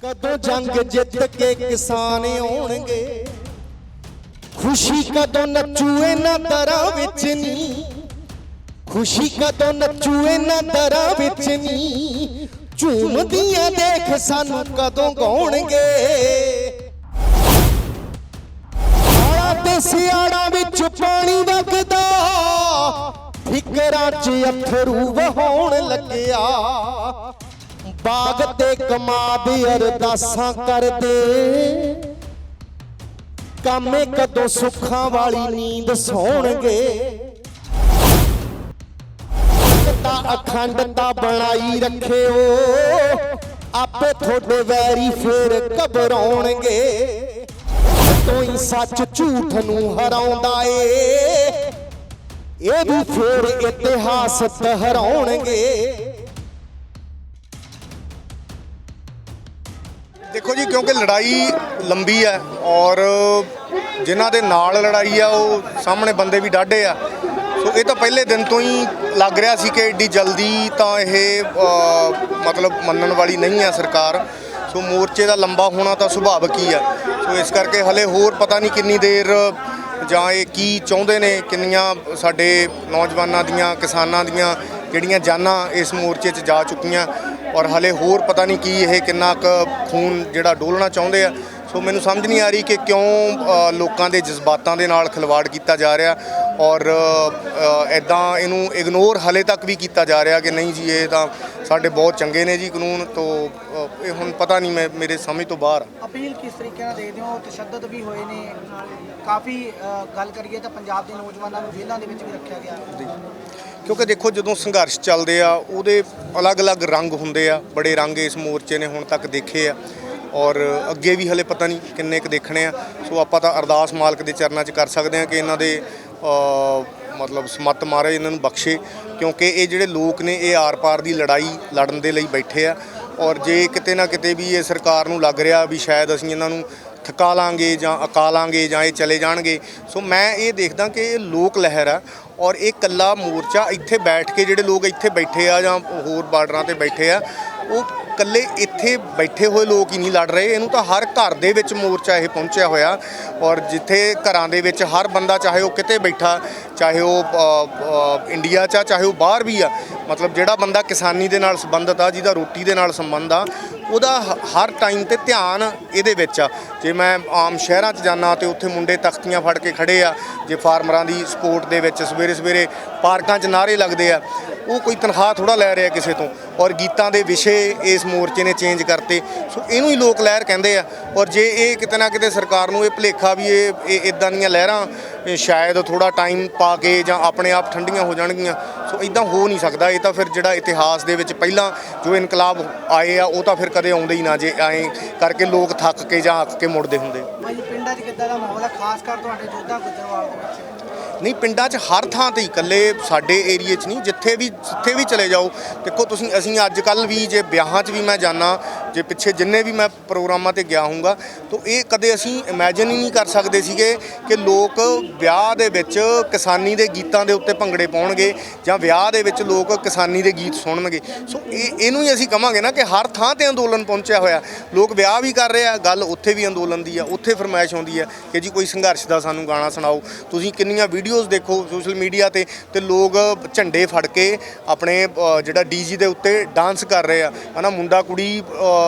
कदों जंग जित के किसान आउणगे, खुशी कदों नचूए ना दरां विच नी, खुशी कदों नचूए ना दरां विच नी, झूमदियां देख सानू कदों गाउणगे। आला ते सियाड़ा विच पानी वगदा, फिकरां च अथरू वहाउण लग्या, बाग ते कमाद अरदासां करदे, कामे कदों सुखां वाली नींद सौणगे। अखंडता बनाई रखियो, आपे थोड़े वैरी फिर घबराउणगे। तो ही सच झूठ नूं हराउंदा ए, ये भी फिर इतिहास दोहराउणगे। देखो जी, क्योंकि लड़ाई लंबी है और जिन्हां दे नाल लड़ाई आ वो सामने बंदे भी डाढे आ। सो ये तो पहले दिन तो ही लग रहा सी कि एड्डी जल्दी तो यह मतलब मनण वाली नहीं है सरकार। सो मोर्चे का लंबा होना तो सुभाविक ही है। सो इस करके हले होर पता नहीं किन्नी देर जां ये की चाहुंदे ने, किन्नियां साडे नौजवानां दियां किसानां दियां जिहड़ियां जानां इस मोर्चे 'च जा चुकियां और हले होर पता नहीं की यह किन्ना क खून जिहड़ा डोलना चाहुंदे आ। सो मैनूं समझ नहीं आ रही कि क्यों लोगों के जज्बातों के नाल खिलवाड़ किया जा रहा और इदां इनू इगनोर हले तक भी किया जा रहा कि नहीं जी ये तो साडे बहुत चंगे ने जी कानून। तो ये हुण पता नहीं, मैं मेरे समझ तो बाहर। अपील किस तरीके नाल देखदे हो? तशद्दद भी होए ने काफ़ी, गल करिए तो पंजाब के नौजवानों को जेलों के विच भी रखा गया। क्योंकि देखो जो संघर्ष चलते आ उहदे अलग अलग रंग होंदे आ, बड़े रंग इस मोर्चे ने हुण तक देखे आ और अगे भी हले पता नहीं किन्ने क देखने आ। सो आपां तां अरदास मालक के चरणों 'च कर सकते हैं कि इन्हां दे मतलब समत महाराज इन्हां नूं बख्शे, क्योंकि ये जिहड़े लोग ने ये आर पार की लड़ाई लड़न दे लई बैठे आ। और जे किते ना किते भी ये सरकार नूं लग रहा भी शायद असीं इन्हां नूं थका लांगे जां अका लांगे जां ये चले जाणगे। सो मैं ये देखदा कि ये लोक लहर आ और ये कल्ला मोर्चा इत्थे बैठ के जिहड़े लोग इत्थे बैठे आ जां होर बार्डरां ते बैठे आ, वो कल्ले इत्थे बैठे हुए लोग ही नहीं लड़ रहे। इनू तो हर घर दे विच मोर्चा ये पहुंचा होया और जिथे घरां दे विच हर बंदा चाहे वो किते बैठा, चाहे वो इंडिया चा चाहे वो बाहर भी आ, मतलब जिहड़ा बंदा किसानी दे नाल संबंधित आ, जिहदा रोटी दे नाल संबंध आ, उहदा हर टाइम ते ध्यान इहदे विच आ। जे मैं आम शहरां 'च जाना तो उत्थे मुंडे तख्तियां फड़ के खड़े आ, जे फार्मरां दी सपोर्ट दे विच सवेरे सवेरे पार्कां 'च नारे लगदे आ, वो कोई तनख्वाह थोड़ा लै रहा किसी तो। और गीतां दे विषे इस मोर्चे ने चेंज करते। सो इनू ही लोक लहर कहंदे आ। और जे ये किते ना किते सरकार नूं ये भुलेखा भी ये इदां दीयां लहरां शायद थोड़ा टाइम पा के जां अपने आप ठंडियां हो जाणगीਆਂ, सो इदां हो नहीं सकदा। ये तो फिर जिहड़ा इतिहास दे विच पहिलां जो इनकलाब आए आ वो तो फिर कदे आउंदे ही ना, जे ऐं करके लोग थक के जां अक के मुड़दे हुंदे। पिंडां 'च किद्दां दा माहौल है, खास कर तुहाडे जोधा गुजरवाल दे विच? नहीं, पिंडां 'च हर थां ते इकल्ले साडे एरिए 'च नहीं, जिथे भी चले जाओ। देखो तुसीं असीं अजकल भी जे ब्याहां 'च भी मैं जाना, जे पिछे जिन्ने भी मैं प्रोग्रामां ते गया हूँगा, तो ये कदे असीं इमैजिन ही नहीं कर सकते सीगे कि लोग विआह दे विच किसानी दे गीतां दे उत्ते भंगड़े पाउणगे जां विआह दे विच लोग किसानी दे गीत सुणनगे। सो इहनूं ही असीं कहांगे ना कि हर थां ते अंदोलन पहुंचिया होया। लोग विआह भी कर रहे आ, गल उत्थे भी अंदोलन दी आ, उत्थे फरमाइश आउंदी है कि जी कोई संघर्ष दा सानूं गाना सुणाओ। तुसीं किन्नियां वीडियोज़ देखो सोशल मीडिया ते लोग झंडे फड़ के अपने जिहड़ा डीजी दे उत्ते डांस कर रहे आ, है ना, मुंडा कुड़ी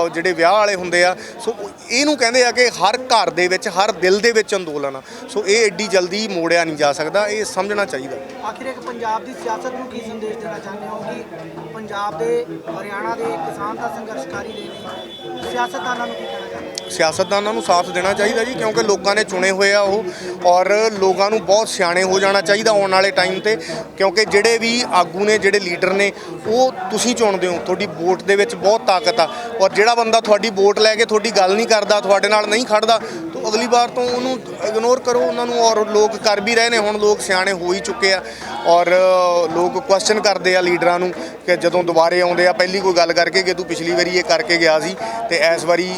जिहड़े विआह वाले हुंदे आ। सो इहनूं कहंदे आ कि हर घर दे विच हर दिल दे विच अंदोलन आ। सो ये एड्डी जल्दी मोड़िया नहीं जा सकदा, ये समझना चाहिए। आखिर एक पंजाब की सियासत नूं की संदेश देना चाहते हो कि पंजाब दे हरियाणा दे किसान दा संघर्षकारी ने सियासतदानां नूं की कहना चाहते हो? सियासतदानां नूं साथ देना चाहिए जी, क्योंकि लोगों ने चुने हुए आ वो और लोगों नूं बहुत सियाणे हो जाना चाहिए आने वाले टाइम ते। क्योंकि जिहड़े भी आगू ने जिहड़े लीडर ने वो तुसीं चुनदे हो, तुहाडी वोट दे विच बहुत ताकत आ। और जिहड़ा बंदा तुहाडी वोट लैके तुहाडी गल नहीं करदा, तुहाडे नाल नहीं खड़दा, तो अगली बार तो उन्होंने इग्नोर करो उन्होंने। और लोग कर भी रहे हैं, हुण लोग सियाणे हो ही चुके आ और लोग क्वेश्चन करते हैं लीडरां नूं कि जदों दुबारे आउंदे आ पहली कोई गल करके कि तू पिछली वारी ये करके गया सी ते इस वारी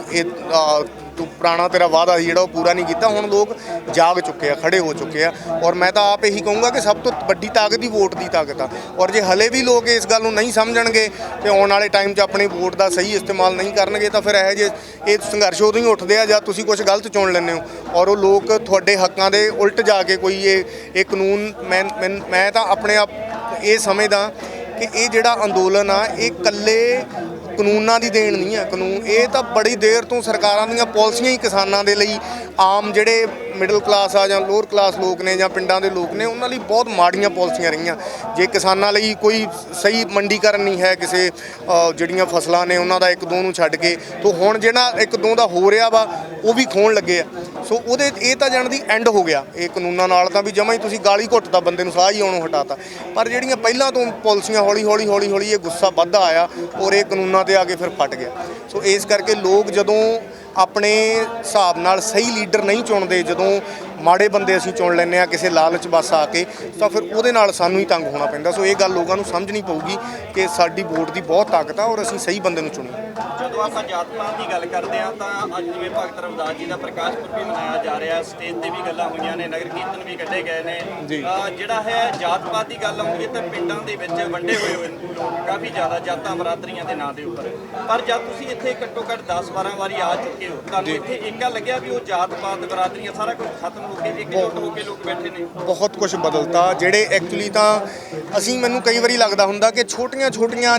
ਤੂੰ ਪੁਰਾਣਾ ਤੇਰਾ ਵਾਅਦਾ ਸੀ ਜਿਹੜਾ ਉਹ ਪੂਰਾ ਨਹੀਂ ਕੀਤਾ। ਹੁਣ ਲੋਕ ਜਾਗ ਚੁੱਕੇ ਆ, ਖੜੇ ਹੋ ਚੁੱਕੇ ਆ, ਔਰ ਮੈਂ ਤਾਂ ਆਪ ਇਹੀ ਕਹੂੰਗਾ ਕਿ ਸਭ ਤੋਂ ਵੱਡੀ ਤਾਕਤ ਹੀ ਵੋਟ ਦੀ ਤਾਕਤ ਆ। ਔਰ ਜੇ ਹਲੇ ਵੀ ਲੋਕ ਇਸ ਗੱਲ ਨੂੰ ਨਹੀਂ ਸਮਝਣਗੇ ਤੇ ਆਉਣ ਵਾਲੇ ਟਾਈਮ 'ਚ ਆਪਣੀ ਵੋਟ ਦਾ ਸਹੀ ਇਸਤੇਮਾਲ ਨਹੀਂ ਕਰਨਗੇ ਤਾਂ ਫਿਰ ਇਹੋ ਜਿਹੇ ਇਹ ਸੰਘਰਸ਼ ਉਦੋਂ ਹੀ ਉੱਠਦੇ ਆ ਜਦ ਤੁਸੀਂ ਕੁਝ ਗਲਤ ਚੁਣ ਲੈਂਦੇ ਹੋ ਔਰ ਉਹ ਲੋਕ ਤੁਹਾਡੇ ਹੱਕਾਂ ਦੇ ਉਲਟ ਜਾ ਕੇ ਕੋਈ ਇਹ ਕਾਨੂੰਨ ਮੈਂ ਤਾਂ ਆਪਣੇ ਆਪ ਇਹ ਸਮਝਦਾ ਕਿ ਇਹ ਜਿਹੜਾ ਅੰਦੋਲਨ ਆ ਇਹ ਇਕੱਲੇ ਕਾਨੂੰਨਾਂ ਦੀ ਦੇਣ ਨਹੀਂ ਹੈ। ਕਾਨੂੰਨ ਇਹ ਤਾਂ ਬੜੀ ਦੇਰ ਤੋਂ ਸਰਕਾਰਾਂ ਦੀਆਂ ਪਾਲਿਸੀਆਂ ਹੀ ਕਿਸਾਨਾਂ ਦੇ ਲਈ, ਆਮ ਜਿਹੜੇ ਮਿਡਲ ਕਲਾਸ ਆ ਜਾਂ ਲੋਅਰ ਕਲਾਸ ਲੋਕ ਨੇ ਜਾਂ ਪਿੰਡਾਂ ਦੇ ਲੋਕ ਨੇ ਉਹਨਾਂ ਲਈ ਬਹੁਤ ਮਾੜੀਆਂ ਪਾਲਿਸੀਆਂ ਰਹੀਆਂ। ਜੇ ਕਿਸਾਨਾਂ ਲਈ ਕੋਈ ਸਹੀ ਮੰਡੀਕਰਨ ਨਹੀਂ ਹੈ ਕਿਸੇ ਜਿਹੜੀਆਂ ਫਸਲਾਂ ਨੇ ਉਹਨਾਂ ਦਾ ਇੱਕ ਦੋ ਨੂੰ ਛੱਡ ਕੇ, ਤਾਂ ਹੁਣ ਜਿਹੜਾ ਇੱਕ ਦੋ ਦਾ ਹੋ ਰਿਹਾ ਵਾ ਉਹ ਵੀ ਖੋਣ ਲੱਗੇ ਆ। ਸੋ ਉਹਦੇ ਇਹ ਤਾਂ ਜਾਣ ਦੀ ਐਂਡ ਹੋ ਗਿਆ ਇਹ ਕਾਨੂੰਨਾਂ ਨਾਲ, ਤਾਂ ਵੀ ਜਮਾਂ ਹੀ ਤੁਸੀਂ ਗਾਲੀ ਘੁੱਟਤਾ, ਬੰਦੇ ਨੂੰ ਸਾਹ ਹੀ ਆਉਣੋਂ ਹਟਾਤਾ। ਪਰ ਜਿਹੜੀਆਂ ਪਹਿਲਾਂ ਤੋਂ ਪਾਲਿਸੀਆਂ ਹੌਲੀ ਹੌਲੀ ਇਹ ਗੁੱਸਾ ਵੱਧਦਾ ਆਇਆ ਔਰ ਇਹ ਕਾਨੂੰਨਾਂ ਤੇ ਆ ਕੇ ਫਿਰ ਫਟ ਗਿਆ। ਸੋ ਇਸ ਕਰਕੇ ਲੋਕ ਜਦੋਂ ਆਪਣੇ ਹਿਸਾਬ ਨਾਲ ਸਹੀ ਲੀਡਰ ਨਹੀਂ ਚੁਣਦੇ, ਜਦੋਂ ਮਾੜੇ ਬੰਦੇ ਅਸੀਂ ਚੁਣ ਲੈਂਦੇ ਆ ਕਿਸੇ ਲਾਲਚ ਬਸ ਆ ਕੇ, ਤਾਂ ਫਿਰ ਉਹਦੇ ਨਾਲ ਸਾਨੂੰ ਹੀ ਤੰਗ ਹੋਣਾ ਪੈਂਦਾ। ਸੋ ਇਹ ਗੱਲ ਲੋਕਾਂ ਨੂੰ ਸਮਝਣੀ ਪਊਗੀ ਕਿ ਸਾਡੀ ਵੋਟ ਦੀ ਬਹੁਤ ਤਾਕਤ ਆ ਔਰ ਅਸੀਂ ਸਹੀ ਬੰਦੇ ਨੂੰ ਚੁਣੀਏ। ਜਦੋਂ ਆਪਾਂ ਜਾਤ ਪਾਤ ਦੀ ਗੱਲ ਕਰਦੇ ਆ ਤਾਂ ਅੱਜ ਜਿਵੇਂ ਭਗਤ ਰਵਿਦਾਸ ਜੀ ਦਾ ਪ੍ਰਕਾਸ਼ ਪੁਰਬ ਵੀ ਮਨਾਇਆ ਜਾ ਰਿਹਾ, ਸਟੇਜ ਤੇ ਵੀ ਗੱਲਾਂ ਹੋਈਆਂ ਨੇ, ਨਗਰ ਕੀਰਤਨ ਵੀ ਕੱਢੇ ਗਏ ਨੇ। ਜਿਹੜਾ ਹੈ ਜਾਤ ਪਾਤ ਦੀ ਗੱਲ ਆਉਂਦੀ ਹੈ ਤਾਂ ਪਿੰਡਾਂ ਦੇ ਵਿੱਚ ਵੰਡੇ ਹੋਏ ਲੋਕ ਕਾਫੀ ਜ਼ਿਆਦਾ ਜਾਤਾਂ ਬਰਾਦਰੀਆਂ ਦੇ ਨਾਂ ਦੇ ਉੱਪਰ, ਪਰ ਜਦ ਤੁਸੀਂ ਇੱਥੇ ਘੱਟੋ ਘੱਟ 10-12 ਵਾਰੀ ਆ ਚੁੱਕੇ ਹੋ, ਤੁਹਾਨੂੰ ਇੱਥੇ ਇੱਕਾ ਲੱਗਿਆ ਵੀ ਉਹ ਜਾਤ ਪਾਤ ਬਰਾਦਰੀਆਂ ਸਾਰਾ ਕੁਝ ਖਤਮ ਹੋ ਕੇ ਇਕਜੁੱਟ ਹੋ ਕੇ ਲੋਕ ਬੈਠੇ ਨੇ? ਬਹੁਤ ਕੁਝ ਬਦਲਤਾ। ਜਿਹੜੇ ਐਕਚੁਅਲੀ ਤਾਂ ਮੈਨੂੰ ਕਈ ਵਾਰੀ ਲੱਗਦਾ ਹੁੰਦਾ ਕਿ ਛੋਟੀਆਂ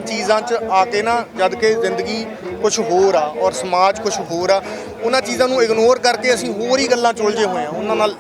ਚੀਜ਼ਾਂ 'ਚ ਆ ਕੇ ਨਾ, ਜਦ ਕਿ ਜ਼ਿੰਦਗੀ ਕੁਝ ਹੋਰ ਆ ਔਰ ਸਮਾਜ ਕੁਝ ਹੋਰ ਆ, ਉਹਨਾਂ ਚੀਜ਼ਾਂ ਨੂੰ ਇਗਨੋਰ ਕਰਕੇ ਅਸੀਂ ਹੋਰ ਹੀ ਗੱਲਾਂ 'ਚ ਉਲਝੇ ਹੋਏ ਆ ਉਹਨਾਂ ਨਾਲ।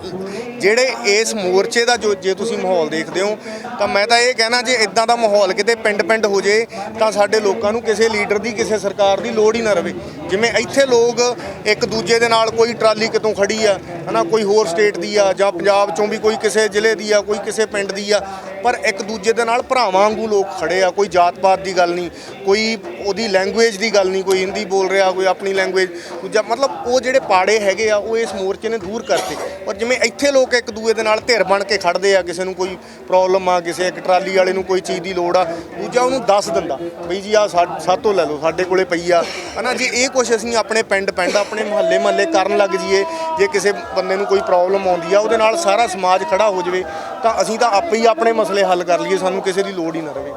ਜਿਹੜੇ ਇਸ ਮੋਰਚੇ ਦਾ ਜੇ ਤੁਸੀਂ ਮਾਹੌਲ ਦੇਖਦੇ ਹੋ ਤਾਂ ਮੈਂ ਤਾਂ ਇਹ ਕਹਿਣਾ, ਜੇ ਇਦਾਂ ਦਾ ਮਾਹੌਲ ਕਿਤੇ ਪਿੰਡ ਹੋ ਜੇ ਤਾਂ ਸਾਡੇ ਲੋਕਾਂ ਨੂੰ ਕਿਸੇ ਲੀਡਰ ਦੀ, ਕਿਸੇ ਸਰਕਾਰ ਦੀ ਲੋੜ ਹੀ ਨਾ ਰਵੇ। ਜਿਵੇਂ ਇੱਥੇ ਲੋਕ ਇੱਕ ਦੂਜੇ ਦੇ ਨਾਲ, ਕੋਈ ਟਰਾਲੀ ਕਿਤੋਂ ਖੜੀ ਆ ਹਨਾ, ਕੋਈ ਹੋਰ ਸਟੇਟ ਦੀ ਆ ਜਾਂ ਪੰਜਾਬ ਚੋਂ ਵੀ ਕੋਈ ਕਿਸੇ ਜ਼ਿਲ੍ਹੇ ਦੀ ਆ, ਕੋਈ ਕਿਸੇ ਪਿੰਡ ਦੀ ਆ, ਪਰ ਇੱਕ ਦੂਜੇ ਦੇ ਨਾਲ ਭਰਾਵਾਂ ਵਾਂਗੂ ਲੋਕ ਖੜੇ ਆ। ਕੋਈ ਜਾਤ ਪਾਤ ਦੀ ਗੱਲ ਨਹੀਂ, ਕੋਈ ਉਹਦੀ ਲੈਂਗੁਏਜ ਦੀ ਗੱਲ ਨਹੀਂ, ਕੋਈ ਹਿੰਦੀ ਬੋਲ ਰਿਹਾ, ਕੋਈ ਆਪਣੀ ਲੈਂਗੁਏਜ ਦੂਜਾ, ਮਤਲਬ ਉਹ ਜਿਹੜੇ ਪਾੜੇ ਹੈਗੇ ਆ ਉਹ ਇਸ ਮੋਰਚੇ ਨੇ ਦੂਰ ਕਰਤੇ। ਔਰ ਜਿਵੇਂ ਇੱਥੇ ਲੋਕ ਇੱਕ ਦੂਜੇ ਦੇ ਨਾਲ ਧਿਰ ਬਣ ਕੇ ਖੜਦੇ ਆ, ਕਿਸੇ ਨੂੰ ਕੋਈ ਪ੍ਰੋਬਲਮ ਆ, ਕਿਸੇ ਇੱਕ ਟਰਾਲੀ ਵਾਲੇ ਨੂੰ ਕੋਈ ਚੀਜ਼ ਦੀ ਲੋੜ ਆ, ਦੂਜਾ ਉਹਨੂੰ ਦੱਸ ਦਿੰਦਾ ਬਈ ਜੀ ਆ ਸਾਤੋਂ ਲੈ ਲਓ, ਸਾਡੇ ਕੋਲੇ ਪਈ ਆ ਹਨਾ। ਜੇ ਇਹ ਕੁਛ ਅਸੀਂ ਆਪਣੇ ਪਿੰਡ ਆਪਣੇ ਮੁਹੱਲੇ ਕਰਨ ਲੱਗ ਜਾਈਏ, ਜੇ ਕਿਸੇ ਬੰਦੇ ਨੂੰ ਕੋਈ ਪ੍ਰੋਬਲਮ ਆਉਂਦੀ ਆ ਉਹਦੇ ਨਾਲ ਸਾਰਾ ਸਮਾਜ ਖੜਾ ਹੋ ਜਾਵੇ ਤਾਂ ਅਸੀਂ ਤਾਂ ਆਪੇ ਹੀ ਆਪਣੇ ਮਸਲੇ ਹੱਲ ਕਰ ਲਈਏ, ਸਾਨੂੰ ਕਿਸੇ ਦੀ ਲੋੜ ਹੀ ਨਾ ਰਹੇ।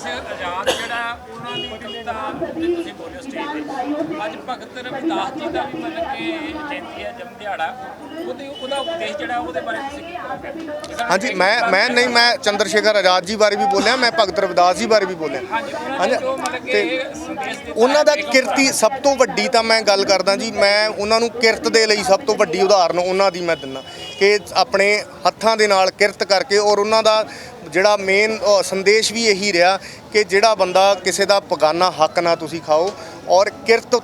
ਆਜ਼ਾਦ ਜਿਹੜਾ ਉਹਨਾਂ ਦੀ ਕਵਿਤਾ ਤੁਸੀਂ ਬੋਲਿਓ ਸਟੇਜ ਤੇ, ਅੱਜ ਭਗਤ ਰਵਿਦਾਸ ਜੀ ਦਾ ਵੀ ਮਤਲਬ ਕਿ ਜਯੰਤੀ ਹੈ, ਜਨਮ ਦਿਹਾੜਾ, ਉਹਦਾ ਉਪਦੇਸ਼ ਜਿਹੜਾ ਉਹਦੇ ਬਾਰੇ ਤੁਸੀਂ ਕੀ ਕਹੋਗੇ? ਹਾਂਜੀ, ਮੈਂ ਚੰਦਰ ਸ਼ੇਖਰ ਆਜ਼ਾਦ ਜੀ ਬਾਰੇ ਵੀ ਬੋਲਿਆ, ਮੈਂ ਭਗਤ ਰਵਿਦਾਸ ਜੀ ਬਾਰੇ ਵੀ ਬੋਲਿਆ। ਹਾਂਜੀ, ਤੇ ਉਹਨਾਂ ਦਾ ਕਿਰਤੀ ਸਭ ਤੋਂ ਵੱਡੀ ਤਾਂ ਮੈਂ ਗੱਲ ਕਰਦਾ ਜੀ, ਮੈਂ ਉਹਨਾਂ ਨੂੰ ਕਿਰਤ ਦੇ ਲਈ ਸਭ ਤੋਂ ਵੱਡੀ ਉਦਾਹਰਨ ਉਹਨਾਂ ਦੀ ਮੈਂ ਦਿੰਦਾ ਕਿ ਆਪਣੇ ਹੱਥਾਂ ਦੇ ਨਾਲ ਕਿਰਤ ਕਰਕੇ, ਔਰ ਉਹਨਾਂ ਦਾ ਜਿਹੜਾ ਮੇਨ ਸੰਦੇਸ਼ ਵੀ ਇਹੀ ਰਿਹਾ ਕਿ ਜਿਹੜਾ ਬੰਦਾ ਕਿਸੇ ਦਾ ਬਗਾਨਾ ਹੱਕ ਨਾ ਤੁਸੀਂ ਖਾਓ, ਔਰ ਕਿਰਤ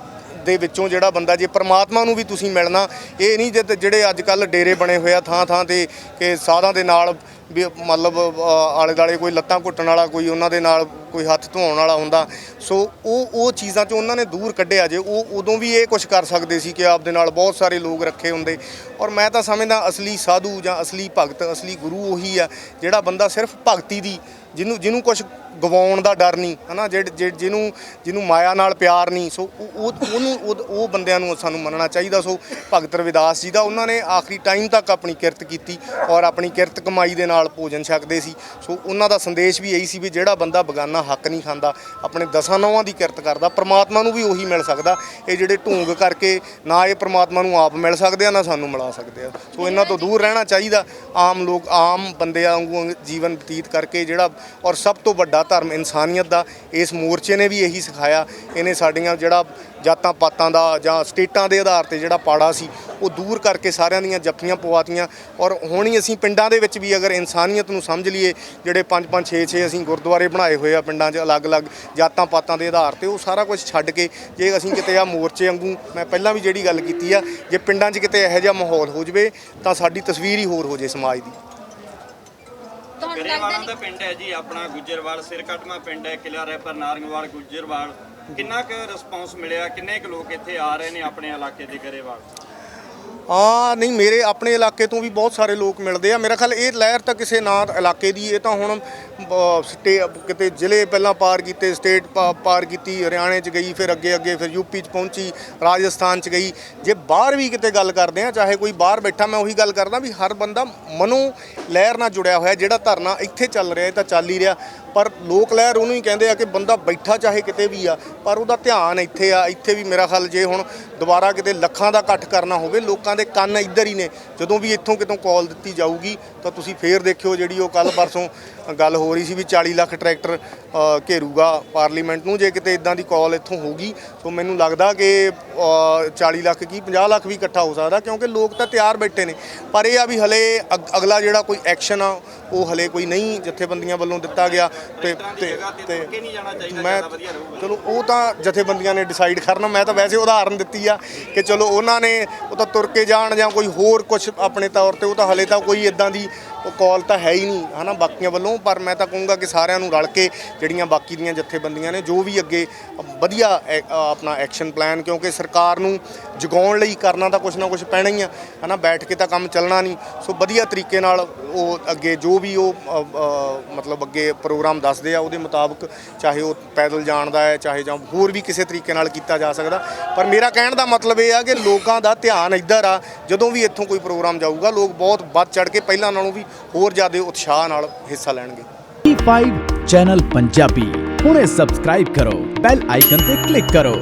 ਦੇ ਵਿੱਚੋਂ ਜਿਹੜਾ ਬੰਦਾ, ਜੇ ਪਰਮਾਤਮਾ ਨੂੰ ਵੀ ਤੁਸੀਂ ਮਿਲਣਾ, ਇਹ ਨਹੀਂ ਜਿਹੜੇ ਅੱਜ ਕੱਲ੍ਹ ਡੇਰੇ ਬਣੇ ਹੋਏ ਆ ਥਾਂ ਤੇ ਕਿ ਸਾਧਾਂ ਦੇ ਨਾਲ ਵੀ ਮਤਲਬ ਆਲੇ ਦੁਆਲੇ ਕੋਈ ਲੱਤਾਂ ਘੁੱਟਣ ਵਾਲਾ, ਕੋਈ ਉਹਨਾਂ ਦੇ ਨਾਲ ਕੋਈ ਹੱਥ ਧੋਣ ਵਾਲਾ ਹੁੰਦਾ। ਸੋ ਉਹ ਚੀਜ਼ਾਂ 'ਚੋਂ ਉਹਨਾਂ ਨੇ ਦੂਰ ਕੱਢਿਆ। ਜੇ ਉਹ ਉਦੋਂ ਵੀ ਇਹ ਕੁਝ ਕਰ ਸਕਦੇ ਸੀ ਕਿ ਆਪਦੇ ਨਾਲ ਬਹੁਤ ਸਾਰੇ ਲੋਕ ਰੱਖੇ ਹੁੰਦੇ। ਔਰ ਮੈਂ ਤਾਂ ਸਮਝਦਾ ਅਸਲੀ ਸਾਧੂ ਜਾਂ ਅਸਲੀ ਭਗਤ, ਅਸਲੀ ਗੁਰੂ ਉਹੀ ਆ ਜਿਹੜਾ ਬੰਦਾ ਸਿਰਫ ਭਗਤੀ ਦੀ, ਜਿਹਨੂੰ ਕੁਝ ਗਵਾਉਣ ਦਾ ਡਰ ਨਹੀਂ ਹਨਾ, ਜਿਹਨੂੰ ਮਾਇਆ ਨਾਲ ਪਿਆਰ ਨਹੀਂ। ਸੋ ਉਹ ਬੰਦਿਆਂ ਨੂੰ ਸਾਨੂੰ ਮੰਨਣਾ ਚਾਹੀਦਾ। ਸੋ ਭਗਤ ਰਵਿਦਾਸ ਜੀ ਦਾ, ਉਹਨਾਂ ਨੇ ਆਖਰੀ ਟਾਈਮ ਤੱਕ ਆਪਣੀ ਕਿਰਤ ਕੀਤੀ ਔਰ ਆਪਣੀ ਕਿਰਤ ਕਮਾਈ ਦੇ ਨਾਲ ਭੋਜਨ ਛਕਦੇ ਸੀ। ਸੋ ਉਹਨਾਂ ਦਾ ਸੰਦੇਸ਼ ਵੀ ਇਹੀ ਸੀ ਵੀ ਜਿਹੜਾ ਬੰਦਾ ਬਗਾਨਾ ਹੱਕ ਨਹੀਂ ਖਾਂਦਾ, ਆਪਣੇ ਦਸਾਂ ਨੌਆਂ ਦੀ ਕਿਰਤ ਕਰਦਾ, ਪ੍ਰਮਾਤਮਾ ਨੂੰ ਵੀ ਉਹੀ ਮਿਲ ਸਕਦਾ। ਇਹ ਜਿਹੜੇ ਢੋਂਗ ਕਰਕੇ ਨਾ ਇਹ ਪ੍ਰਮਾਤਮਾ ਨੂੰ ਆਪ ਮਿਲ ਸਕਦੇ ਆ ਨਾ ਸਾਨੂੰ ਮਿਲਾ ਸਕਦੇ ਆ। ਸੋ ਇਹਨਾਂ ਤੋਂ ਦੂਰ ਰਹਿਣਾ ਚਾਹੀਦਾ। ਆਮ ਲੋਕ ਆਮ ਬੰਦਿਆਂ ਵਾਂਗੂ ਜੀਵਨ ਬਤੀਤ ਕਰਕੇ ਜਿਹੜਾ, ਔਰ ਸਭ ਤੋਂ ਵੱਡਾ ਧਰਮ ਇਨਸਾਨੀਅਤ ਦਾ ਇਸ ਮੋਰਚੇ ਨੇ ਵੀ ਇਹੀ ਸਿਖਾਇਆ। ਇਹਨੇ ਸਾਡੀਆਂ ਜਿਹੜਾ ਜਾਤਾਂ ਪਾਤਾਂ ਦਾ ਜਾਂ ਸਟੇਟਾਂ ਦੇ ਆਧਾਰ ਤੇ ਜਿਹੜਾ ਪਾੜਾ ਸੀ ਉਹ ਦੂਰ ਕਰਕੇ ਸਾਰਿਆਂ ਦੀਆਂ ਜੱਫੀਆਂ ਪਵਾਤੀਆਂ। ਔਰ ਹੁਣ ਹੀ ਅਸੀਂ ਪਿੰਡਾਂ ਦੇ ਵਿੱਚ ਵੀ ਅਗਰ ਇਨਸਾਨੀਅਤ ਨੂੰ ਸਮਝ ਲਈਏ, ਜਿਹੜੇ 5-5 6-6 ਅਸੀਂ ਗੁਰਦੁਆਰੇ ਬਣਾਏ ਹੋਏ ਆ ਪਿੰਡਾਂ 'ਚ ਅਲੱਗ-ਅਲੱਗ ਜਾਤਾਂ ਪਾਤਾਂ ਦੇ ਆਧਾਰ ਤੇ, ਉਹ ਸਾਰਾ ਕੁਝ ਛੱਡ ਕੇ ਜੇ ਅਸੀਂ ਕਿਤੇ ਆ ਮੋਰਚੇ ਵਾਂਗੂ, ਮੈਂ ਪਹਿਲਾਂ ਵੀ ਜਿਹੜੀ ਗੱਲ ਕੀਤੀ ਆ, ਜੇ ਪਿੰਡਾਂ 'ਚ ਕਿਤੇ ਇਹੋ ਜਿਹਾ ਮਾਹੌਲ ਹੋ ਜਾਵੇ ਤਾਂ ਸਾਡੀ ਤਸਵੀਰ ਹੀ ਹੋਰ ਹੋ ਜੇ ਸਮਾਜ ਦੀ। ਗਰੇਵਾਲਾਂ ਦਾ ਪਿੰਡ ਹੈ ਜੀ ਆਪਣਾ, ਗੁੱਜਰਵਾਲ ਸਿਰਕਟਮਾ ਪਿੰਡ ਹੈ, ਕਿਲਾ ਰੈਪਰ ਨਾਰੰਗਵਾਲ ਗੁੱਜਰਵਾਲ, ਕਿੰਨਾ ਕੁ ਰਿਸਪੌਂਸ ਮਿਲਿਆ, ਕਿੰਨੇ ਕੁ ਲੋਕ ਇੱਥੇ ਆ ਰਹੇ ਨੇ ਆਪਣੇ ਇਲਾਕੇ ਦੇ ਗਰੇਵਾਲ? ਨਹੀਂ ਮੇਰੇ ਆਪਣੇ ਇਲਾਕੇ ਤੋਂ ਵੀ ਬਹੁਤ ਸਾਰੇ ਲੋਕ ਮਿਲਦੇ ਆ। ਮੇਰਾ ਖਿਆਲ ਇਹ ਲਹਿਰ ਤਾਂ ਕਿਸੇ ਨਾ ਇਲਾਕੇ ਦੀ, ਇਹ ਤਾਂ ਹੁਣ ਕਿਤੇ ਜ਼ਿਲ੍ਹੇ ਪਹਿਲਾਂ ਪਾਰ ਕੀਤੇ, ਸਟੇਟ ਪਾਰ ਕੀਤੀ, ਹਰਿਆਣੇ 'ਚ ਗਈ, ਫਿਰ ਅੱਗੇ ਫਿਰ ਯੂਪੀ 'ਚ ਪਹੁੰਚੀ, ਰਾਜਸਥਾਨ 'ਚ ਗਈ। ਜੇ ਬਾਹਰ ਵੀ ਕਿਤੇ ਗੱਲ ਕਰਦੇ ਆ, ਚਾਹੇ ਕੋਈ ਬਾਹਰ ਬੈਠਾ, ਮੈਂ ਉਹੀ ਗੱਲ ਕਰਦਾ ਵੀ ਹਰ ਬੰਦਾ ਮਨੋਂ ਲਹਿਰ ਨਾਲ ਜੁੜਿਆ ਹੋਇਆ। ਜਿਹੜਾ ਧਰਨਾ ਇੱਥੇ ਚੱਲ ਰਿਹਾ ਇਹ ਤਾਂ ਚੱਲ ਹੀ ਰਿਹਾ, ਪਰ ਲੋਕ ਲਹਿਰ ਉਹਨੂੰ ਹੀ ਕਹਿੰਦੇ ਆ ਕਿ ਬੰਦਾ ਬੈਠਾ ਚਾਹੇ ਕਿਤੇ ਵੀ ਆ, ਪਰ ਉਹਦਾ ਧਿਆਨ ਇੱਥੇ ਆ। ਇੱਥੇ ਵੀ ਮੇਰਾ ਖਿਆਲ ਜੇ ਹੁਣ ਦੁਬਾਰਾ ਕਿਤੇ ਲੱਖਾਂ ਦਾ ਇਕੱਠ ਕਰਨਾ ਹੋਵੇ, ਲੋਕਾਂ ਦੇ ਕੰਨ ਇੱਧਰ ਹੀ ਨੇ। ਜਦੋਂ ਵੀ ਇੱਥੋਂ ਕਿਤੋਂ ਕਾਲ ਦਿੱਤੀ ਜਾਊਗੀ ਤਾਂ ਤੁਸੀਂ ਫੇਰ ਦੇਖਿਓ, ਜਿਹੜੀ ਉਹ ਕੱਲ ਪਰਸੋਂ ਗੱਲ ਹੋ ਰਹੀ ਸੀ ਵੀ 40 ਲੱਖ ਟਰੈਕਟਰ ਘੇਰੂਗਾ ਪਾਰਲੀਮੈਂਟ ਨੂੰ, ਜੇ ਕਿਤੇ ਇਦਾਂ ਦੀ ਕਾਲ ਇੱਥੋਂ ਹੋਊਗੀ। ਸੋ ਮੈਨੂੰ ਲੱਗਦਾ ਕਿ 40 ਲੱਖ ਕੀ 50 ਲੱਖ ਵੀ ਇਕੱਠਾ ਹੋ ਸਕਦਾ, ਕਿਉਂਕਿ ਲੋਕ ਤਾਂ ਤਿਆਰ ਬੈਠੇ ਨੇ। ਪਰ ਇਹ ਆ ਵੀ ਹਲੇ ਅਗਲਾ ਜਿਹੜਾ ਕੋਈ ਐਕਸ਼ਨ ਆ ਉਹ ਹਲੇ ਕੋਈ ਨਹੀਂ ਜਥੇਬੰਦੀਆਂ ਵੱਲੋਂ ਦਿੱਤਾ ਗਿਆ। ਤੇ ਮੈਂ ਚਲੋ ਉਹ ਤਾਂ ਜਥੇਬੰਦੀਆਂ ਨੇ ਡਿਸਾਈਡ ਕਰਨਾ। ਮੈਂ ਤਾਂ ਵੈਸੇ ਉਦਾਹਰਨ ਦਿੱਤੀ ਆ ਕਿ ਚਲੋ ਉਹਨਾਂ ਨੇ ਉਹ ਤਾਂ ਤੁਰ ਕੇ ਜਾਣ ਜਾਂ ਕੋਈ ਹੋਰ ਕੁਝ ਆਪਣੇ ਤੌਰ ਤੇ, ਉਹ ਤਾਂ ਹਲੇ ਤਾਂ ਕੋਈ ਇਦਾਂ ਦੀ ਕਾਲ ਤਾਂ ਹੈ ਹੀ ਨਹੀਂ ਹੈ ਨਾ ਬਾਕੀਆਂ ਵੱਲੋਂ। ਪਰ ਮੈਂ ਤਾਂ ਕਹੂੰਗਾ ਕਿ ਸਾਰਿਆਂ ਨੂੰ ਰਲ ਕੇ ਜਿਹੜੀਆਂ ਬਾਕੀ ਦੀਆਂ ਜਥੇਬੰਦੀਆਂ ਨੇ, ਜੋ ਵੀ ਅੱਗੇ ਵਧੀਆ ਆਪਣਾ ਐਕਸ਼ਨ ਪਲਾਨ, ਕਿਉਂਕਿ ਸਰਕਾਰ ਨੂੰ ਜਗਾਉਣ ਲਈ ਕਰਨਾ ਤਾਂ ਕੁਛ ਨਾ ਕੁਛ ਪੈਣਾ ਹੀ ਆ, ਹੈ ਨਾ, ਬੈਠ ਕੇ ਤਾਂ ਕੰਮ ਚੱਲਣਾ ਨਹੀਂ। ਸੋ ਵਧੀਆ ਤਰੀਕੇ ਨਾਲ ਉਹ ਅੱਗੇ ਜੋ ਵੀ ਉਹ ਮਤਲਬ ਅੱਗੇ ਪ੍ਰੋਗਰਾਮ ਦੱਸਦੇ ਆ ਉਹਦੇ ਮੁਤਾਬਕ, ਚਾਹੇ ਉਹ ਪੈਦਲ ਜਾਣ ਦਾ ਹੈ, ਚਾਹੇ ਜਾਂ ਹੋਰ ਵੀ ਕਿਸੇ ਤਰੀਕੇ ਨਾਲ ਕੀਤਾ ਜਾ ਸਕਦਾ। ਪਰ ਮੇਰਾ ਕਹਿਣ ਦਾ ਮਤਲਬ ਇਹ ਆ ਕਿ ਲੋਕਾਂ ਦਾ ਧਿਆਨ ਇੱਧਰ ਆ। ਜਦੋਂ ਵੀ ਇੱਥੋਂ ਕੋਈ ਪ੍ਰੋਗਰਾਮ ਜਾਊਗਾ, ਲੋਕ ਬਹੁਤ ਵੱਧ ਚੜ੍ਹ ਕੇ ਪਹਿਲਾਂ ਨਾਲੋਂ ਵੀ ਹੋਰ ਜ਼ਿਆਦਾ ਉਤਸ਼ਾਹ ਨਾਲ ਹਿੱਸਾ ਲੈਣਗੇ। T5 ਚੈਨਲ ਪੰਜਾਬੀ ਹੁਣੇ ਸਬਸਕ੍ਰਾਈਬ ਕਰੋ, ਬੈਲ ਆਈਕਨ ਤੇ ਕਲਿੱਕ ਕਰੋ।